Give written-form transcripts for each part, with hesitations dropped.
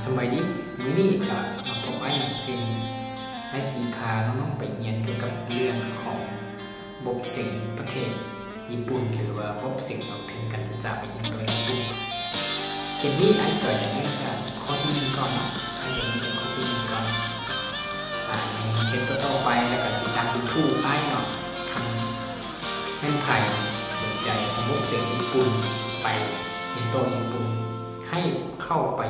สมัยนี้มื้อนี้ก็มาพบไอ้ซึ่งไอ้สินค้าน้องๆไปเรียนเกี่ยวกับเรื่องของบบสิ่งประเทศญี่ปุ่นหรือว่าบบสิ่งเอาถึงการศึกษาไปยังตัวญี่ปุ่นเกมนี้ไอ้เกิดจากข้อที่หนึ่งก่อนเนาะไอ้จะมีเป็นข้อที่หนึ่งก่อนในเกมต่อไปแล้วก็ติดตามดูทูไอ้เนาะทำให้ใครสนใจของบบสิ่งญี่ปุ่นไปยังตัวญี่ปุ่นให้เข้าไป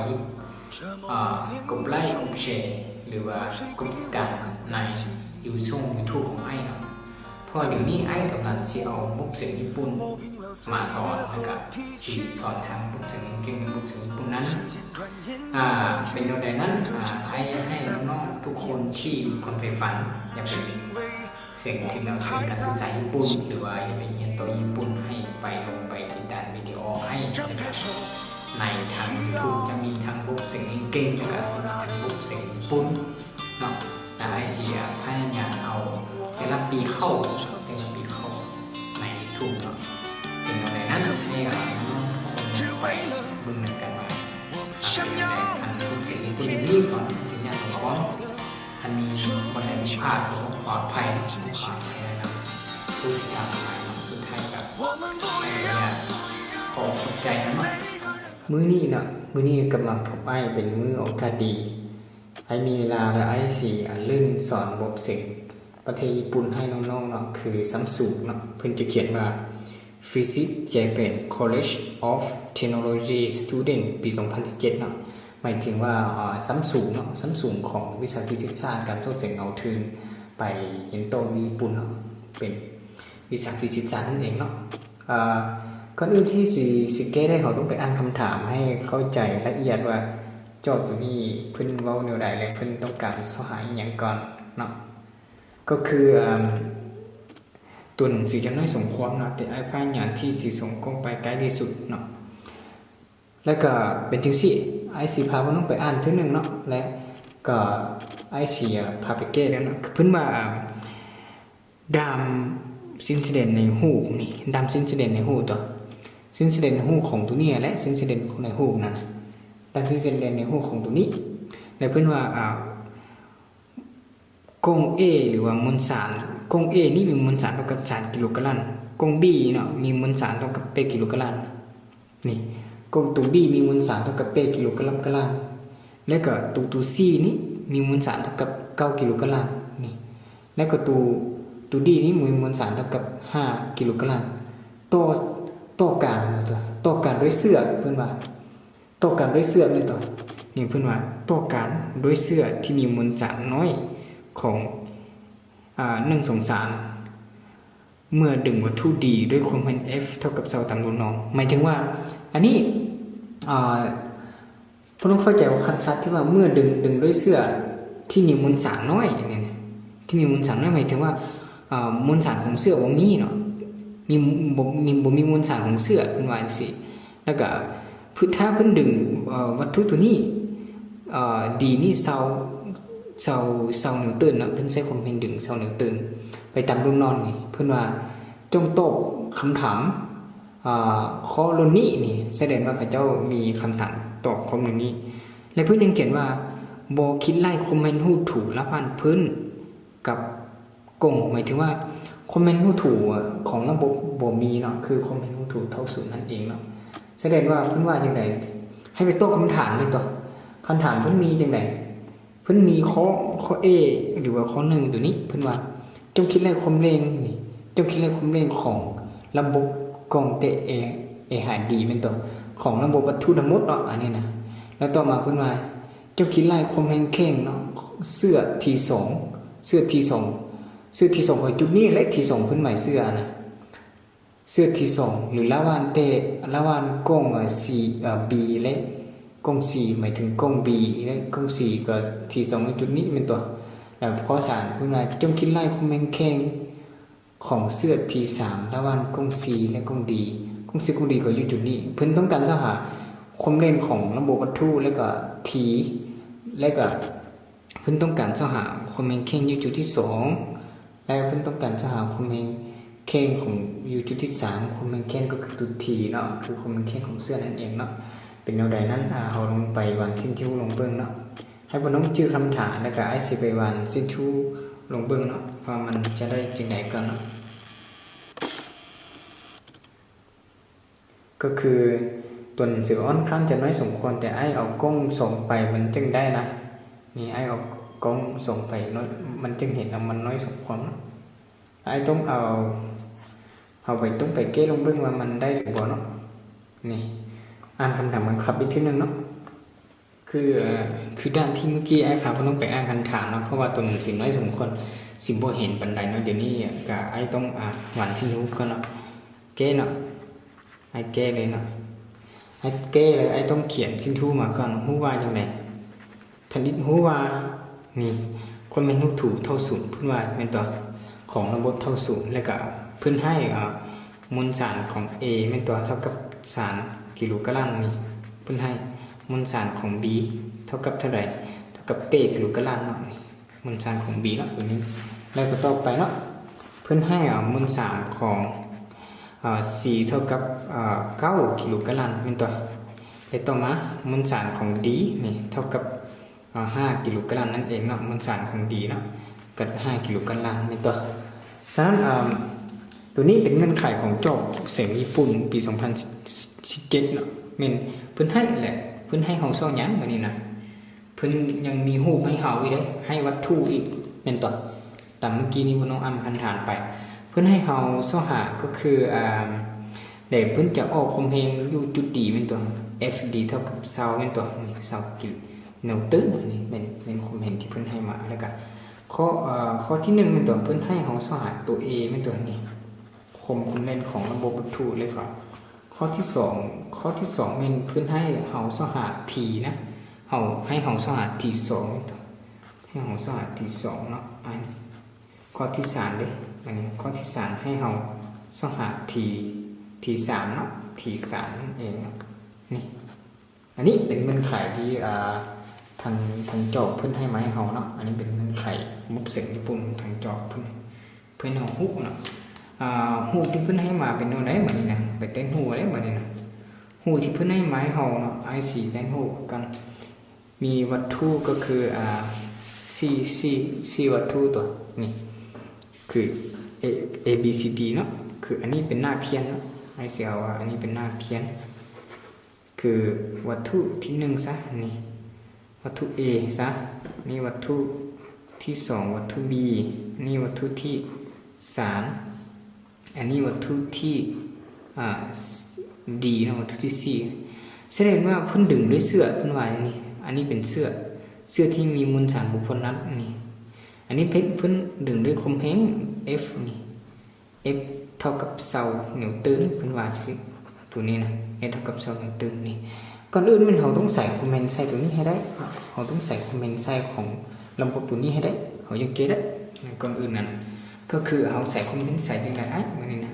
กดไลค์กดแชร์หรือว่ากดติดตามในช่อง YouTube ของไอ้เนาะเพราะเดี๋ยวนี้ไอ้กำลังจะเอามุกเสียงญี่ปุ่นมาสอนนะครับสอนทางมุกเสียงเก่งมุกเสียงญี่ปุ่นนั้นเป็นโดยนั้นไอ้ให้น้องๆทุกคนที่คนไปฝันอยากเป็นเสียงที่เราทำการศึกษาญี่ปุ่นหรือว่าอยากไปเรียนตัวญี่ปุ่นให้ไปลงไปติดตามวิดีโอให้นะครับในทาง YouTube จะมีทางบุกเสียงเก่งกับทางบุกเสียงญี่ปุ่นเนาะแต่ไอเสียพยายามเอาแต่ละปีเข้าใน YouTube เนาะเป็นอะไรนั้นให้เราคนไปบึงหนึ่งกันมาเป็นในทางบุกเสียงญี่ปุ่นรีบก่อนสัญญาณของเขาอันนี้คนในพลาดหรือปลอดภัยนะครับผู้ติดตามมาสุดท้ายกับขอขอบใจนะมั้งมื้อนี้เนาะมื้อนี้กำลังพบไอ้เป็นมื้อโอกาสดีไอ้มีเวลาและไอ้สี่เรื่องสอนบบสิ่งประเทศญี่ปุ่นให้น้องๆเนาะคือซัมซุงเนาะเพิ่นจะเขียนว่า Visit Japan College of Technology Student ปี 2017 เนาะหมายถึงว่าซัมซุงเนาะซัมซุงของวิชาฟิสิกส์การทดสอบเอาทุนไปเห็นโตญี่ปุ่นเนาะเป็นวิชาฟิสิกส์นั่นเองเนาะก่อนอื่นที่สิแก้ได้เขาต้องไปอ่านคำถามให้เข้าใจละเอียดว่าโจทย์ตัวนี้เพิ่นเว้าแนวใดและเพิ่นต้องการสหายอย่างก่อนเนาะก็คือตัวหนังสือจะน้อยสมควรเนาะแต่ไอ้พยายามที่สิส่งกงไปไกลที่สุดเนาะแล้วก็เป็นจังซี่ไอ้สิพาเพิ่นต้องไปอ่านเทื่อนึงเนาะและก็ไอ้สิพาไปแก้แล้วเนาะเพิ่นว่าดามซินซิเดนในหูนี่ดามซินซิเดนในหูตัวซินซิเดนในหูของตัวนี้และซินซิเดนในหูนั่นดังซินซิเดนในหูของตัวนี้และเพิ่นว่ากง A หรือว่ามวลสารกง A นี่มีมวลสารเท่ากับ3กิโลกรัมกง B เนาะมีมวลสารเท่ากับ8กิโลกรัมนี่กงตัว B มีมวลสารเท่ากับ8กิโลกรัมแล้วก็ตัว C นี่มีมวลสารเท่ากับ9กิโลกรัมนี่แล้วก็ตัว D นี่มีมวลสารเท่ากับ5กิโลกรัมต่อการด้วยเสื้อเพิ่นว่าต่อการด้วยเสื้อนี่ต่อนี่เพิ่นว่าต่อการด้วยเสื้อที่มีมวลสารน้อยของ1 2 3เมื่อดึงวัตถุดีด้วยความเป็น F เท่ากับเท่าตามรูนองหมายถึงว่าอันนี้พวกต้องเข้าใจว่าคำศัพท์ที่ว่าเมื่อดึงด้วยเสื้อที่มีมวลสารน้อยเนี่ยที่มีมวลสารน้อยหมายถึงว่ามวลสารของเสื้อบ่มีเนาะมีมวลสารของเสื้อเป็นว่าจังซี่แล้วก็ถ้าเพิ่นดึงวัตถุตัวนี้ดีนี่เซานิวตันเนาะเพิ่นใช้ความเห็นดึงเซานิวตันไปตามรูนอนนี่เพิ่นว่าจงตอบคำถามข้อรุ่นนี้นี่แสดงว่าเขาเจ้ามีคำถามตอบข้อรุ่นนี้และเพิ่นยังเขียนว่าบ่คิดไล่คอมเมนต์ฮู้ถูกละพันเพิ่นกับกงหมายถึงว่าคอมเมนต์ฮู้ถูกของระบบบ่มีเนาะคือคอมเมนต์ฮู้ถูกเท่า0นั่นเองเนาะแสดงว่าเพิ่นว่าจังได๋ให้ไปตอบคำถามเลยต่อคำถามเพิ่นมีจังได๋เพิ่นมีข้อ A หรือว่าข้อ1ตัวนี้เพิ่นว่าจงคิดไล่ความเร็วนี่จงคิดไล่ความเร็วของระบบกองเตเอหาดีเป็นตัวของระบบวัตถุทั้งหมดเนาะอันนี้นะแล้วต่อมาเพิ่นว่าจงคิดไล่ความแข็งเนาะเสื้อ T2 ของจุดนี้และ T2 เพิ่นหมายเสื้อนะเสื้อ T2 หรือละวันกงC B และกง C หมายถึงกง B และกง C ก็ T2 ในจุดนี้เป็นตัวแล้วข้อ3เพิ่นว่าจงคิดไล่ความแข็งของเสื้อ T3 ละวันกง C และกง D กง C กง D ก็อยู่จุดนี้เพิ่นต้องการจะหาความเร็วของระบบวัตถุแล้วก็ T แล้วก็เพิ่นต้องการจะหาความแข็งอยู่จุดที่2แล้วเพิ่นต้องการจะหาความแข็งของอยู่จุดที่3ความแข็งก็คือจุด T เนาะคือความแข็งของเสื้อนั่นเองเนาะโด เป็นแนวใดนั้นเราลงไปวันสิ้นชูลงเบิ่งเนาะให้บ่น้องชื่อคำถามแล้วก็ไอ้สิไปวันสิ้นชูลงเบิ่งเนาะว่ามันจะได้จังไดก่อนเนาะก็คือตัวหนังสืออ้อนข้างจะน้อยสมควรแต่ไอ้เอากล้องส่งไปมันจึงได้นะนี่ไอ้เอากล้องส่งไปน้อยมันจึงเห็นว่ามันน้อยสมควรเนาะไอ้ต้องเอาไปต้องไปเก้ลงเบิ่งว่ามันได้หรือบ่เนาะนี่อ่านคำถามมันขับอีกทีนึงเนาะคือด้านที่เมื่อกี้ไอ้ครับต้องไปอ่านคำถามเนาะเพราะว่าตัวหนังสือน้อยสมควรสิบ่เห็นปานใดเนาะเดี๋ยวนี้ก็ไอ้ต้องหวานที่รู้ก็เนาะเก้เนาะไอ้แก้เลยเนาะไอ้แก้เลยไอ้ต้องเขียนสิ้นทูมาก่อนฮู้ว่าจังได๋ทันทีฮู้ว่านี่คนแม่นรูปถูกเท่าศูนย์เพิ่นว่าแม่นตัวของระบบเท่าศูนย์แล้วก็เพิ่นให้มวลสารของ A แม่นตัวเท่ากับสารกิโลกรัมนี่เพิ่นให้มวลสารของ B เท่ากับเท่าใดเท่ากับเปกิโลกรัมเนาะนี่มวลสารของ B เนาะตัวนี้แล้วก็ต่อไปเนาะเพิ่นให้มวลสารของC เท่ากับ9กิโลกรัมเป็นตัวแล้วต่อมามวลสารของ D นี่เท่ากับ5กิโลกรัมนั่นเองเนาะมวลสารของ D เนาะก็5กิโลกรัมเป็นตัวฉะนั้นตัวนี้เป็นเงื่อนไขของจบเสียงญี่ปุ่นปี2017เนาะแม่นเพิ่นให้แหละเพิ่นให้เฮาซ้อหยังมื้อนี้นะเพิ่นยังมีรูปให้เฮาอีกเด้ให้วัตถุอีกแม่นตัวตามเมื่อกี้นี้บ่น้องอ้ำคันฐานไปเพื่อนให้เราสหาก็คือเดี๋ยวเพื่อนจะออกความเฮงอยู่จุดดีเป็นตัว FD เท่ากับเซาเป็นตัวนี่เซากิโลนิวตันนี่เป็นความเห็นที่เพื่อนให้มาแล้วก็ข้อที่1เป็นตัวเพื่อนให้เราสหาตัว A เป็นตัวนี้ความเล่นของระบบวัตถุเลยครับข้อที่2เป็นเพื่อนให้เราสหา T นะเราให้เราสหา T2 ให้เราสหา T2 เนาะอันข้อที่3เลยอันนี้ข้อที่3ให้เราสหา T3 เนาะ T3 นั่นเองนี่อันนี้เป็นเงื่อนไขที่ทางจอบเพิ่นให้มาให้เราเนาะอันนี้เป็นเงื่อนไขมุกเสียงญี่ปุ่นทางจอบเพิ่นเอาฮู้เนาะฮู้ที่เพิ่นให้มาเป็นแนวใดบัดนี้นะไปแต่งฮู้ได้บัดนี้นะฮู้ที่เพิ่นให้มาให้เราเนาะ I4 แต่งฮู้กันมีวัตถุก็คือC วัตถุตัวนี่คือ A B C D เนาะคืออันนี้เป็นหน้าเพี้ยนเนาะไอ้เสียวว่าอันนี้เป็นหน้าเพี้ยนคือวัตถุที่1ซะนี่วัตถุ A ซะนี่วัตถุที่2วัตถุ B นี่วัตถุที่3อันนี้วัตถุที่D นะวัตถุที่4แสดงว่าเพิ่นดึงด้วยเสื้อเพิ่นว่าอย่างนี้อันนี้เป็นเสื้อที่มีมวลสารบุพพนัสนี่อันนี้เพิ่นดึงด้วยคมแฮง F นี่ F เท่ากับเซานิวตันเพิ่นว่าสิตัวนี้นะ F เท่ากับเซานิวตันนี่ก่อนอื่นมันเราต้องใส่คอมเมนต์ใส่ตัวนี้ให้ได้เราต้องใส่คอมเมนต์ใส่ของระบบตัวนี้ให้ได้เราจะเก็ตได้ก่อนอื่นนั้นก็คือเอาใส่คอมเมนต์ใส่จังได๋มื้อนี้นะ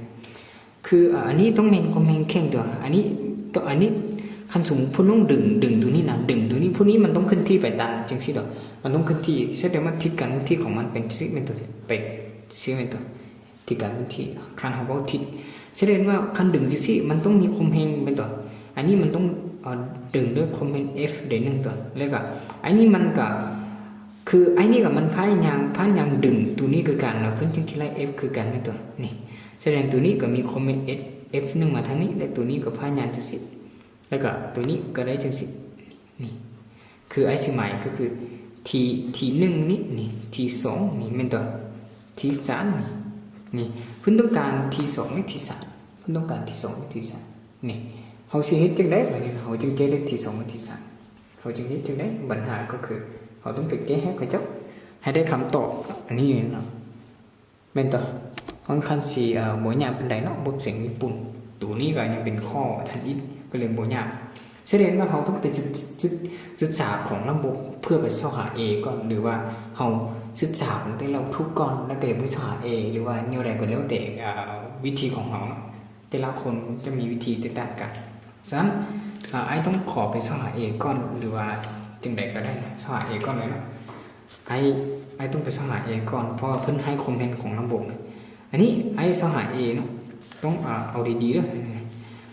คืออันนี้ต้องเน้นคอมเมนต์แข็งตัวอันนี้คันสมมุติเพิ่นต้องดึงตัวนี้นะดึงตัวนี้พวกนี้มันต้องขึ้นที่ไปตันจังซี่ดอกมันต้องขึ้นที่แสดงว่าทิศการขึ้นที่ของมันเป็นซิเป็นตัวไปซิเป็นตัวทิศการขึ้นที่คันเฮาบ่ทิศแสดงว่าคันดึงจังซี่มันต้องมีคมแฮงเป็นตัวอันนี้มันต้องดึงด้วยคอมเมนต์ F ได้1ตัวแล้วก็อันนี้มันก็คือไอ้นี่ก็มันพายางดึงตัวนี้คือกันแล้วเพิ่นจึงคิดไล่ F คือกันในตัวนี่แสดงตัวนี้ก็มีคอมเมนต์ F1 มาทางนี้และตัวนี้ก็พายางจังซี่แล้วก็ตัวนี้ก็ได้จังซี่นี่คือไอ้สิหมายก็คือ T1 นี่ T2 นี่แม่นตัว T3 นี่เพิ่นต้องการ T2 และ T3 เพิ่นต้องการ T2 และ T3 นี่เฮาสิเฮ็ดจังได๋บัดนี้เฮาจึงแก้ได้ T2 และ T3 เฮาจึงเฮ็ดจังได๋ปัญหาก็คือเฮาต้องไปแก้ให้เขาเจ้าให้ได้คำตอบอันนี้เนาะแม่นตัวค่อนข้างสิบ่ยากปานใดเนาะบทเสียงญี่ปุ่นตัวนี้ก็ยังเป็นข้อทันอีกก็เลยบ่ยากแสดงว่าเราต้องไปศึกษาของระบบเพื่อไปเข้าหา A ก่อนหรือว่าเราศึกษาของแต่เราทุกก่อนแล้วก็ไปเข้าหา A หรือว่าแนวใดก็แล้วแต่วิธีของเราแต่ละคนจะมีวิธีแตกต่างกันฉะนั้นไอ้ต้องขอไปเข้าหา A ก่อนหรือว่าจังไดก็ได้นะเข้าหา A ก่อนเลยเนาะไอ้ต้องไปเข้าหา A ก่อนเพราะว่าเพิ่นให้คอมเมนต์ของระบบอันนี้ไอ้เข้าหา A เนาะต้องเอาดีๆเด้อ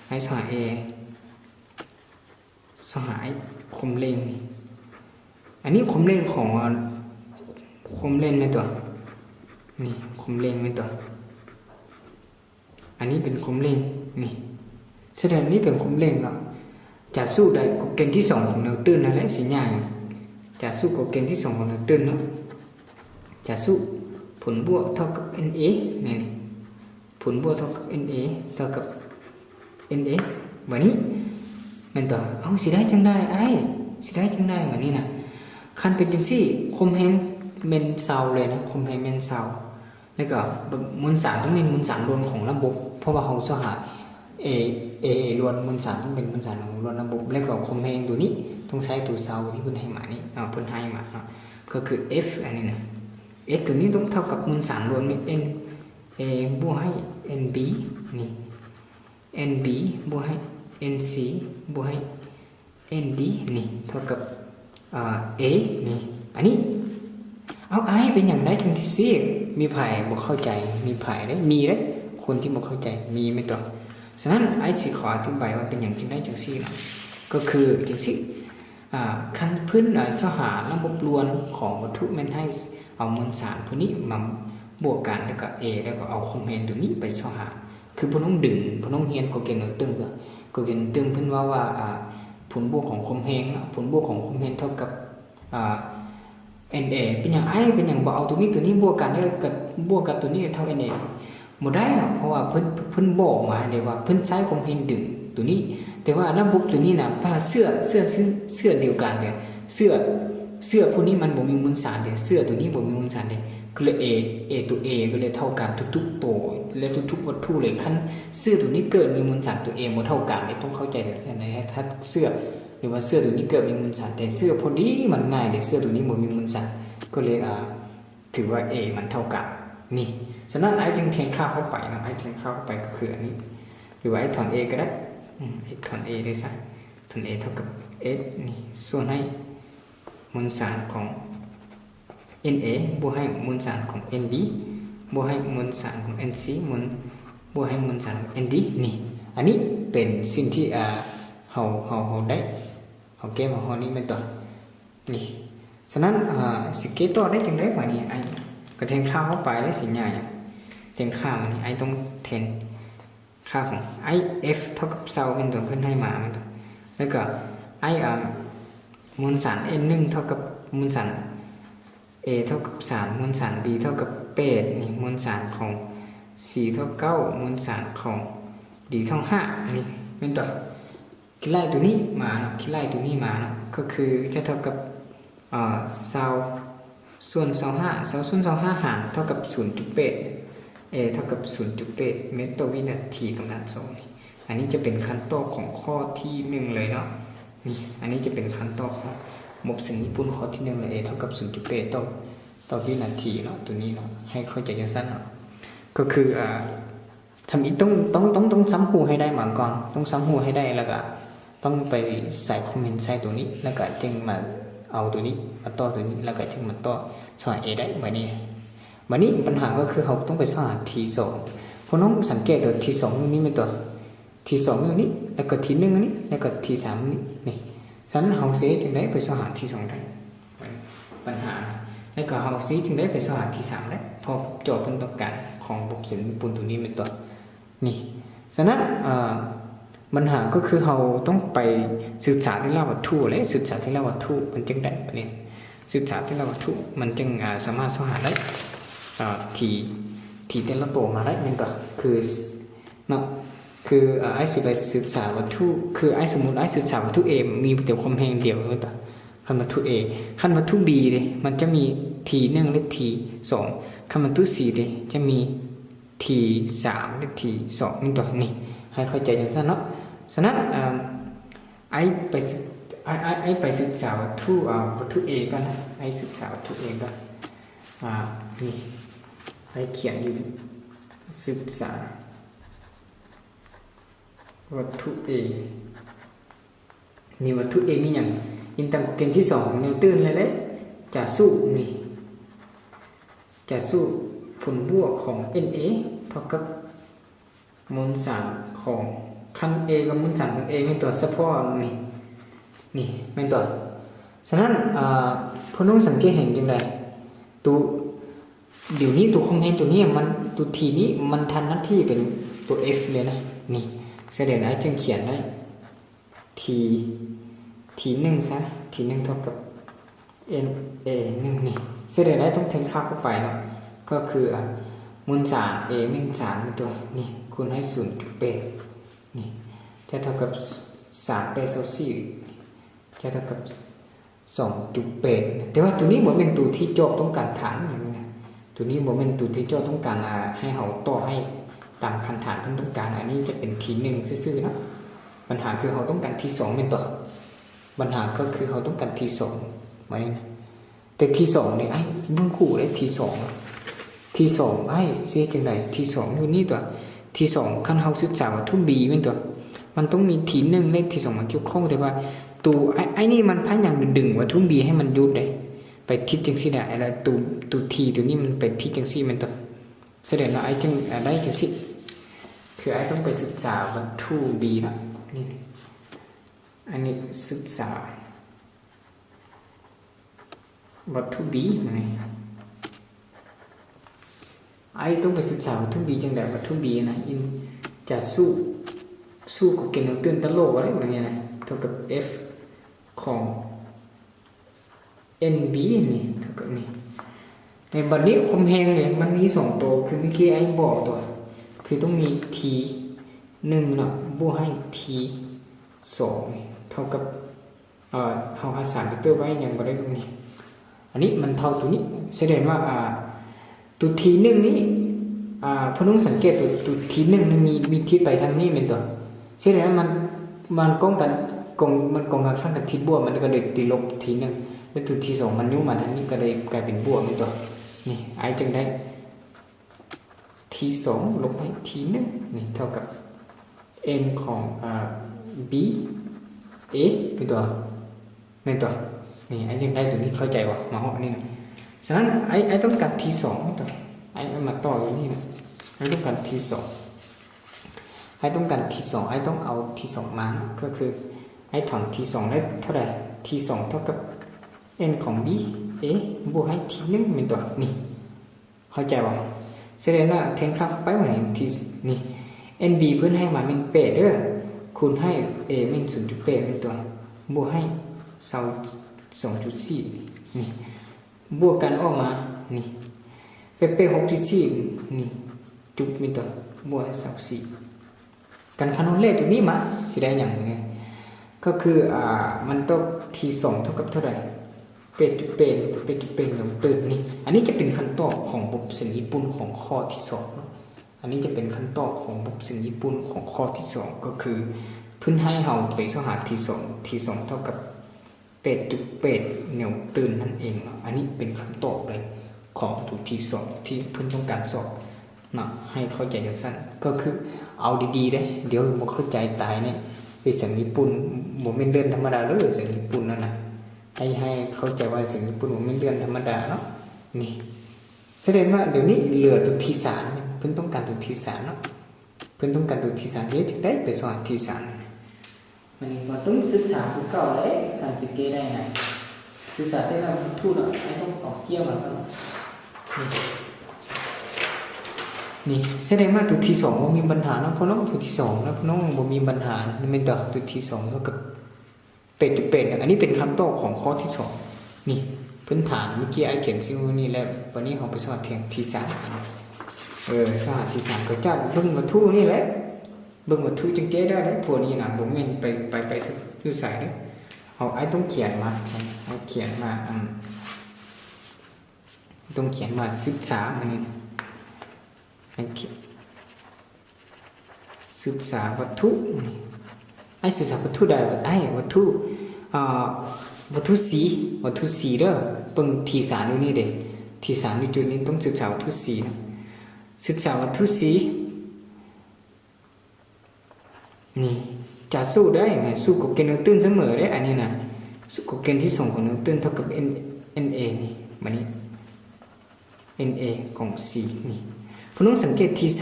ไอ้เข้าหา A สหายคมเล็งนี่อันนี้คมเล็งของคมเล่นไหมตัวนี่คมเล็งไหมตัวอันนี้เป็นคมเล็งนี่แสดงนี้เป็นคมเล็งเนาะจะสู้ได้กฎเกณฑ์ที่2ของแนวตื้นนั่นแหละสิใหญ่จะสู้กฎเกณฑ์ที่2ของแนวตื้นเนาะจะสู้ผลบวกเท่ากับ NA นี่ผลบวกเท่ากับ NA เท่ากับ NA แบบนี้มันต่อเอาสิได้จังได้ไอ้สิได้จังได้แบบนี้นะคันเป็นจังซี่คมแฮงเมนเซาเลยนะคมแฮงเมนเซาแล้วก็มวลสารต้องเป็นมวลสารรวมของระบบเพราะว่าเขาสหาA ล้วนมวลสารต้องเป็นมวลสารของล้วนระบบแล้วก็คมแฮงตัวนี้ต้องใช้ตัวเซาที่เพิ่นให้มานี่เพิ่นให้มาเนาะก็คือ F อันนี้นะ F ตัวนี้ต้องเท่ากับมวลสารรวม N A บวกให้ NB นี่ NB บวกให้ NC บวกให้ ND นี่เท่ากับA นี่อันนี้เอาไอเป็นอย่างไรจังที่ซีมีไผ่บอกเข้าใจมีไผ่ได้มีได้คนที่บอกเข้าใจมีไม่ต้องฉะนั้นไอสิขออธิบายว่าเป็นอย่างจังได้จังซีนะก็คือจังซีขั้นพื้นสหาระบบรวนของวัตถุแม่นให้เอามวลสารพวกนี้มาบวกกันแล้วก็ A แล้วก็เอาคอมเมนต์ตัวนี้ไปสหาคือพวกน้องดึงพวกน้องเฮียนก็เก่งตึงก็เก่งตึงเพิ่นว่าผลบวกของคอมเมนต์ผลบวกของคอมเมนต์เท่ากับNA เป็นอย่างไอเป็นอย่างบอกเอาตัวนี้บวกกันแล้วกับบวกกับตัวนี้เท่า NA หมดได้เนาะเพราะว่าเพิ่นบอกมาเดี๋ยวว่าเพิ่นใช้คอมเมนต์ดึงตัวนี้แต่ว่าระบบตัวนี้นะถ้าเสื้อเดียวกันเนี่ยเสื้อพวกนี้มันบ่มีมวลสารเด้เสื้อตัวนี้บ่มีมวลสารเด้ก็เลย A ตัว A ก็เลยเท่ากันทุกๆตัวและทุกๆวัตถุเลยคันเสื้อตัวนี้เกิดมีมวลสารตัว A บ่เท่ากันนี่ต้องเข้าใจใช่ไหมถ้าเสื้อหรือว่าเสื้อตัวนี้เกิดมีมวลสารแต่เสื้อพอดีมันง่ายเด้เสื้อตัวนี้บ่มีมวลสารก็เลยถือว่า A มันเท่ากันนี่ฉะนั้นไอ้จึงแทนค่าเข้าไปนะไอ้แทนค่าเข้าไปก็คืออันนี้หรือว่าไอ้ถอน A ก็ได้ไอ้ถอน A ได้ซะถอน A เท่ากับ S นี่ส่วนให้มวลสารของ NA บวกให้มวลสารของ NB บวกให้มวลสารของ NC บวกให้มวลสารของ ND นี่อันนี้เป็นสิ่งที่เฮาได้เฮาเก็บเฮานี้เป็นต่อนี่ฉะนั้นสิเกต่อได้จังได๋บัดนี้ไอ้ก็แทนค่าเข้าไปได้สิใหญ่แทนค่ามันนี่ไอ้ต้องแทนค่าของ IF เท่ากับเซาเป็นตัวเพิ่นให้มาแล้วก็ไอ้มวลสาร N1 เท่ากับมวลสาร A เท่ากับ3มวลสาร B เท่ากับ8นี่มวลสารของ C เท่า9มวลสารของ D เท่า5นี่เป็นตัวคิดไล่ตัวนี้มาเนาะคิดไล่ตัวนี้มาเนาะก็คือจะเท่ากับเซาส่วน25เซาส่วน25หารเท่ากับ 0.8 A เท่ากับ 0.8 เมตรต่อวินาทีกำลัง2นี่อันนี้จะเป็นขั้นตอนของข้อที่1เลยเนาะนี่อันนี้จะเป็นขั้นตอนของมบสิ่งญี่ปุ่นข้อที่1เลย A เท่ากับ 0.8 ต่อวินาทีเนาะตัวนี้เนาะให้เข้าใจสั้นเนาะก็คือทำอีกต้องซ้ำหูให้ได้มาก่อนต้องซ้ำหูให้ได้แล้วก็ต้องไปใส่คอมเมนต์ใส่ตัวนี้แล้วก็จึงมาเอาตัวนี้มาต่อตัวนี้แล้วก็จึงมาต่อสอน A ได้แบบนี้ปัญหาก็คือเขาต้องไปสอน T2 เพราะน้องสังเกตตัว T2 นี้เป็นตัว T2 นี้แล้วก็ T1 นี้แล้วก็ T3 นี่ฉะนั้นเขาสิจึงได้ไปสอน T2 ได้ปัญหาแล้วก็เขาสิจึงได้ไปสอน T3 ได้พอโจทย์เป็นต้องการของระบบเสียงญี่ปุ่นตัวนี้เป็นตัวนี่ฉะนั้นปัญหาก็คือเราต้องไปศึกษาที่ละวัตถุและศึกษาที่ละวัตถุมันจึงได้แบบนี้ศึกษาที่ละวัตถุมันจึงสามารถสหาได้ที่แต่ละตัวมาได้นั่นก็คือเนาะคือไอ้สิไปศึกษาวัตถุคือไอ้สมมุติไอ้ศึกษาวัตถุ A มีแต่ความแรงเดียวนั่นต่อคันวัตถุ A คันวัตถุ B เลยมันจะมี T1 และ T2 คันวัตถุ C เลยจะมี T3 และ T2 นั่นต่อนี่ให้เข้าใจจังซั่นเนาะฉะนั้นไอ้ไปศึกษาวัตถุ A ก่อนนะไอ้ศึกษาวัตถุ A ก่อนนี่ไอ้เขียนอยู่ศึกษาวัตถุ A นี่วัตถุ A มีอย่างอินตามเกณฑ์ที่2นิวตันเลยจะสู้นี่จะสู้ผลบวกของ Na เท่ากับมวลสารของคัน A กับมวลสารของ A เป็นตัวเฉพาะนี่ นี่แม่นตัวฉะนั้นพอน้องสังเกตเห็นจังไดตัวเดี๋ยวนี้ตัวคอมเมนต์ตัวนี้มันตัวทีนี้มันทันหน้าที่เป็นตัว F เลยนะนี่แสดงไอ้จึงเขียนได้ t 1ซะ t 1เท่ากับ n a 1นี่แสดงได้ต้องแทนค่าเข้าไปเนาะก็คือมูลสาร a มูลสารตัวนี่คูณให้ 0.8 นี่จะเท่ากับ3 ไปเซลเซียสจะเท่ากับ 2.8 แต่ว่าตัวนี้บ่เป็นตัวที่โจทย์ต้องการฐานอย่างนี้นะตัวนี้บ่เป็นตัวที่โจทย์ต้องการให้เฮาต่อให้ตามคันฐานเพิ่นต้องการอันนี้จะเป็น t1 ซื่อๆนะปัญหาคือเฮาต้องการ t2 เป็นตัวปัญหาก็คือเฮาต้องการ t2 มานี่นะแต่ t2 นี่ไอ้เบิ่งคู่ได้ t2 t2 ไอ้สิจังได๋ t2 อยู่นี่ตัว t2 คันเฮาศึกษาว่าทุก b เป็นตัวมันต้องมี t1 และ t2 มันเกี่ยวข้องแต่ว่าตัวไอ้นี่มันพยายามดึงวัตถุ b ให้มันหยุดได้ไปทิศจังซี่ได้แล้วตัว t ตัวนี้มันไปทิศจังซี่มันตัวแสดงว่าไอ้จังได้จังซี่คือไอ้ต้องไปศึกษาวัตถุ b นะนี่อันนี้ศึกษาวัตถุ b มันไงไอ้ต้องไปศึกษาวัตถุ b จังได๋วัตถุ b นะอินจะสู้กับเกณฑ์นิวตันตะโลกอะไรแบบนี้นะเท่ากับ F ของ NB นี่เท่ากับนี่ในบัดนี้ความแรงเนี่ยมันมี2ตัวคือเมื่อกี้ไอ้บอกตัวคือต้องมี T 1เนาะบวกให้ T 2เท่ากับเฮาหาสารเตอร์ไว้ยังบ่ได้ตรงนี้อันนี้มันเท่าตัวนี้แสดงว่าตัว T 1นี้พอน้องสังเกตตัว T 1มันมีทิศไปทางนี้เป็นตัวเช่นนั้นมันกงกันมันกงกันข้างกับทิศบวกมันก็เลยตีลบทีนึงแล้วตัวที่2มันยุ่งมาทางนี้ก็เลยกลายเป็นบวกนี่ตัวนี่ไอ้จึงได้ที2ลบให้ที1นี่เท่ากับ n ของb a เป็นตัวนี่ตัวนี่ไอ้จึงได้ตัวนี้เข้าใจว่ามาเหาะนี่นะฉะนั้นไอ้ต้องการที2นี่ตัวไอ้มาต่ออยู่นี่นะไอ้ต้องการที2ไอ้ต้องการ t2 ไอ้ต้องเอา t2 มาก็คือไอ้ถอน t2 ได้เท่าไหร่ t2 เท่ากับ n ของ b a บวกให้ t1 เป็นตัวนี่เข้าใจป่ะแสดงว่าแทนค่าเข้าไปว่านี่ t นี่ nb เพิ่นให้มาเป็น8เด้อคูณให้ a เป็น 0.8 เป็นตัวบวกให้2.4นี่บวกกันออกมานี่เป๊ะๆ 6.4นี่จุดเป็นตัวบวกให้24การคำนวณเลขตัวนี้มาสิได้อย่างนี้ก็คือมันต้อง t2 เท่ากับเท่าไหร่เป็นอย่างตื่นนี่อันนี้จะเป็นขั้นตอนของบบเสียงญี่ปุ่นของข้อที่2อันนี้จะเป็นขั้นตอนของบบเสียงญี่ปุ่นของข้อที่2ก็คือเพิ่นให้เฮาไปสหา t2 เท่ากับเหนี่ยวตื่นนั่นเองอันนี้เป็นคำตอบเลยของตัว t2 ที่เพิ่นต้องการสอบนะให้เข้าใจอย่างสั้นก็คือเอาดีๆได้เดี๋ยวบ่เข้าใจตายเนี่ยไปเสียงญี่ปุ่นบ่แม่นเดินธรรมดาเลยเสียงญี่ปุ่นนั่นน่ะให้เข้าใจว่าเสียงญี่ปุ่นบ่แม่นเดินธรรมดาเนาะนี่แสดงว่าเดี๋ยวนี้เหลือตัวที่3เพิ่นต้องการตัวที่3เนาะเพิ่นต้องการตัวที่3เดี๋ยวจะได้ไปสอนที่3มันนี่บ่ต้องศึกษาคือเก่าเลยการสิเกได้ไงศึกษาแต่ละทูตไอ้ต้องออกเกี่ยวมันก็นี่แสดงว่าตัวที่2บ่มีปัญหาเนาะเพราะน้องตัวที่2แล้วน้องบ่มีปัญหานี่แม่นต่อตัวที่2เท่ากับ8.8อันนี้เป็นคำตอบของข้อที่2นี่พื้นฐานเมื่อกี้ไอ้เขียนซิว่านี่แล้ววันนี้เฮาไปสอนเทียงที่3สอนที่3ก็จัดเบิ่งวัตถุนี่แหละเบิ่งวัตถุจังเก้ได้พวกนี้น่ะบ่แม่นไปอยู่ไสเด้อเอาไอ้ต้องเขียนมาเอาเขียนมาต้องเขียนมาศึกษาอันนี้ศึกษาวัตถุไอ้ศึกษาวัตถุใดวัตถุสีเด้อเบิ่งที่3อยู่นี่เด้ที่3อยู่จุดนี้ต้องศึกษาวัตถุสีนะศึกษาวัตถุสีนี่จะสู้ได้ไงสู้กับเกณฑ์นิวตันเสมอได้อันนี้นะสู้กับเกณฑ์ที่2ของนิวตันเท่ากับ NA นี่มานี่ NA ของ C นี่พวกน้องสังเกต T3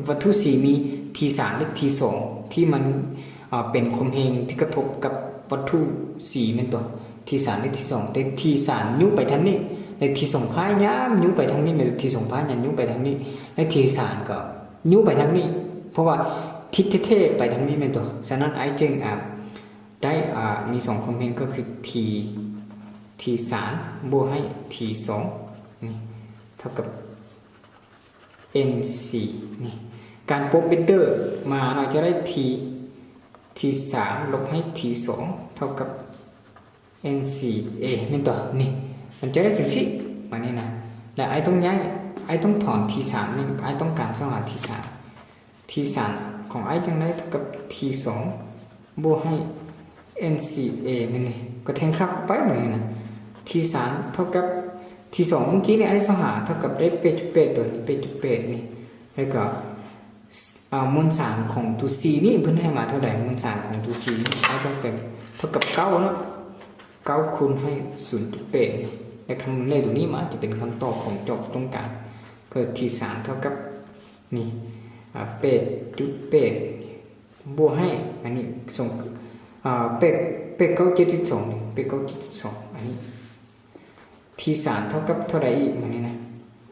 วัตถุ C มี T3 และ T2 ที่มันเป็นความแรงที่กระทบกับ วัตถุสีเป็นตัวทีสารในทีสองแต่ทีสารยุบไปทางนี้ในทีสองพายย้ำยุบไปทางนี้ในทีสองพายย้ำยุบไปทางนี้ในทีสารก็ยุบไปทางนี้เพราะว่าทิศเท่ๆไปทางนี้เป็นตัวฉะนั้นไอ้จึงได้มีสองคอมเมนต์ก็คือทีสารบวกให้ทีสองนี่เท่ากับ n4 นี่การโปรเปเตอร์มาเราจะได้t3 ลบให้ t2 เท่ากับ n4a นี่ตัวนี่มันจะได้ถึงสิมานี่นะและไอ้ต้องย้ายไอ้ต้องถอน t3 นี่ไอ้ต้องการสหา t3 ของไอ้จังได้เท่ากับ t2 บวกให้ n4a นี่ก็แทงค่าเข้าไปเหมือนนะ t3 เท่ากับt2 เมื่อกี้นี่ไอ้สหาเท่ากับได้เป็ดตัวนี้เป็ดนี่แล้วก็มูลสารของตัว c นี่เพิ่นให้มาเท่าไหร่มูลสารของตัว c นี่ไอ้ต้องเป็นเท่ากับ9เนาะ9คูณให้ 0.8 และคำนวณเลขตัวนี้มาจะเป็นคำตอบของโจทย์ต้องการก็ t3 เท่ากับนี่เป็ดบวกให้อันนี้ส่งเป็ด9.72นี่เป็ด9.72อันนี้ t3 เท่ากับเท่าไหร่อีกมันนี่นะ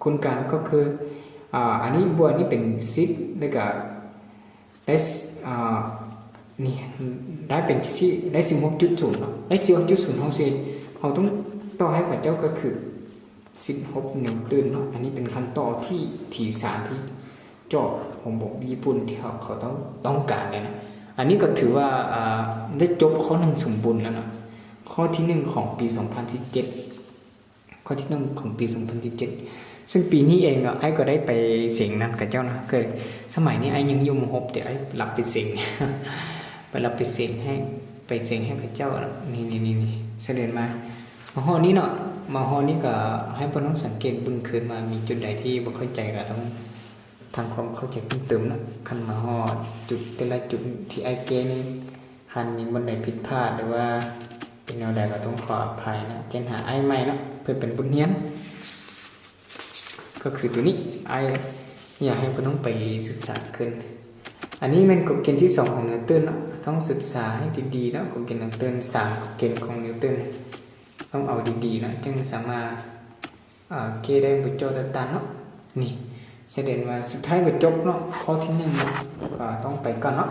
คูณกันก็คืออันนี้บวกนี่เป็น10แล้วก็ได้นี่ได้เป็นที่ได้ 16.0 เนาะได้ 16.0 เราต้องต่อให้กับเจ้าก็คือ16นิวตันเนาะอันนี้เป็นคำต่อที่t3ที่เจาะผมบอกญี่ปุ่นที่เขาต้องการเลยนะอันนี้ก็ถือว่าได้จบข้อ1สมบูรณ์แล้วนะข้อที่1ของปี2017ข้อที่1ของปี2017ซึ่งปีนี้เองไอ้ก็ได้ไปเสียงนั้นกับเจ้านะเคยสมัยนี้ไอ้ยังอยู่ม.6เดี๋ยวไอ้รับไปเสียงไปรับไปเสียงให้พระเจ้านี่เสด็จมาหอนี้เนาะมาหอนี้ก็ให้พวกน้องสังเกตบึงคืนมามีจุดใดที่บ่เข้าใจก็ต้องทางความเข้าใจเพิ่มเติมนะคันมาหอจุดแต่ละจุดที่ไอ้เกนี่คันมีบนใดผิดพลาดหรือว่าเป็นแนวใดก็ต้องขออภัยนะเจนหาไอ้ใหม่เนาะเพื่อเป็นบุญเฮียนก็คือตัวนี้ไอ้อยากให้พวกน้องไปศึกษาขึ้นอันนี้มันกฎเกณฑ์ที่2ของนิวตันเนาะต้องศึกษาให้ดีๆเนาะกฎเกณฑ์นิวตัน3กฎเกณฑ์ของนิวตันต้องเอาดีๆนะจึงสามารถเกได้บทโจทย์ต่างๆเนาะนี่แสดงว่าสุดท้ายบทจบเนาะข้อที่1เนาะก็ต้องไปก่อนเนาะ